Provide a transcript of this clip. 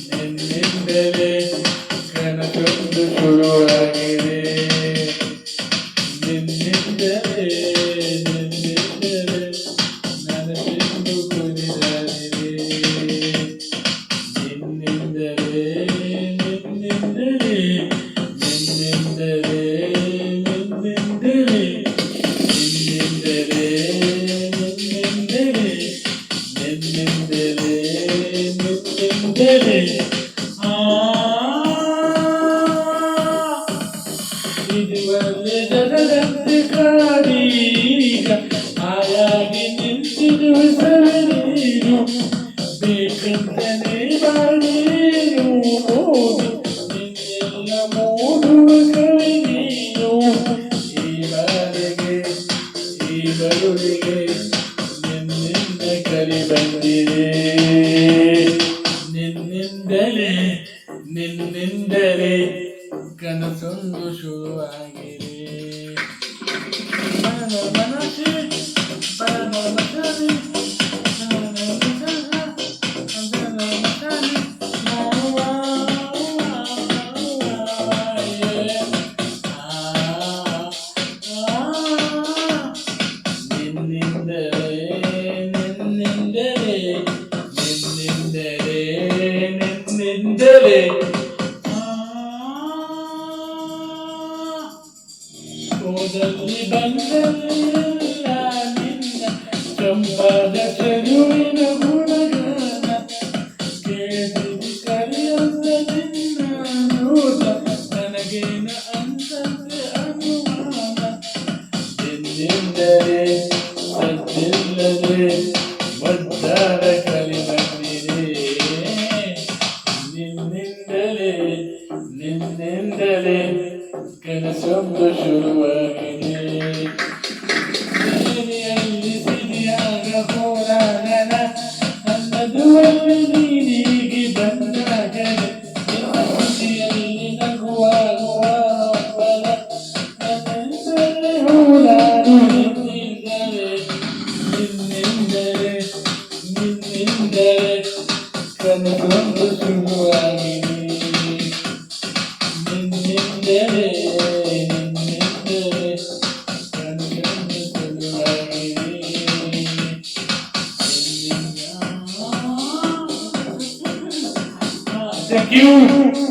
ನಿನ್ನಿಂದಲೇ ಕನಸೊಂದು ಶುರುವಾಗಿದೆ. ನಿನ್ನಿಂದಲೇ ನನಸೆಂದು ಕುಣಿದಾಡಿದೆ. ನಿನ್ನಿಂದಲೇ ನಿನ್ನಿಂದಲೇ ನಿನ್ನಿಂದಲೇ ನಿನ್ನಿಂದಲೇ ನಿನ್ನಿಂದಲೇ ನಿನ್ನಿಂದಲೇ ನಿನ್ನಿಂದಲೇ ನಿನ್ನಿಂದಲೇ ಇದುವರೆಗೆ ಜಗದಂತೆ ಕಾಡೀಗ ಆಯಾಗಿ ನಿಂತಿರುವ ಸರಳೀನು ಬೇಕಂತನೇ ಬಾಳೀನು ನಿನ್ನೆಲ್ಲ ಮೂಡುವ ಕವಿ ನೀನು. ಈ ಬಾರಿಗೆ ಈ ಬರುವಿಗೆ ನಿನ್ನಿಂದ ಕರಿ ಬಂದಿದೆ. ನಿನ್ನಿಂದಲೇ ನಿನ್ನಿಂದಲೇ ಕನಸೊಂದು ಶುರುವಾಗಿದೆ. ನಿನ್ನಿಂದಲೇ ನಿನ್ನಿಂದಲೇ ನಿನ್ನಿಂದಲೇ ನಿನ್ನಿಂದಲೇ ಹೋದಲ್ಲಿ ಬಂದಲ್ಲ ನಿನ್ನ ಚಂಪಾದ ಚೆಲುವಿನ ಗುಣಗಾನ ಕೇಳಿದಿ ಕರೆಯಲ್ಲ ನಿನ್ನ ನೋಟ ನನಗೇನ ಅಂತಂತೆ ಅನುಮಾನ. ನಿನ್ನಿಂದಲೇ ಸದ್ದಿಲ್ಲದೆ ಒದ್ದಾಡ ಕಲಿ ಬಂದಿದೆ. ನಿನ್ನಿಂದಲೇ ನಿನ್ನಿಂದಲೇ ಕನಸೊಂದು ಶುರುವಾಗಿದೆ. ಸಿರಿಯಲ್ಲಿ ಸಿರಿಯಾಗ ಹೋರಾಡಣ ನನ್ನದು ಅಲ್ಲಿ ನೀರಿಗೆ ಬಂದಾಗ ಸಿರಿಯಲ್ಲಿ ನಗುವಾಗುವ ಹಬ್ಬಲ ನನ್ನಿಂದಲೇ ಹೋರಾಡು. ನಿನ್ನಿಂದಲೇ ನಿನ್ನಿಂದಲೇ ನಿನ್ನಿಂದಲೇ ಕನಸೊಂದು ಶುರುವಾಗಿದೆ. ನಿನ್ನಿಂದಲೇ Thank you.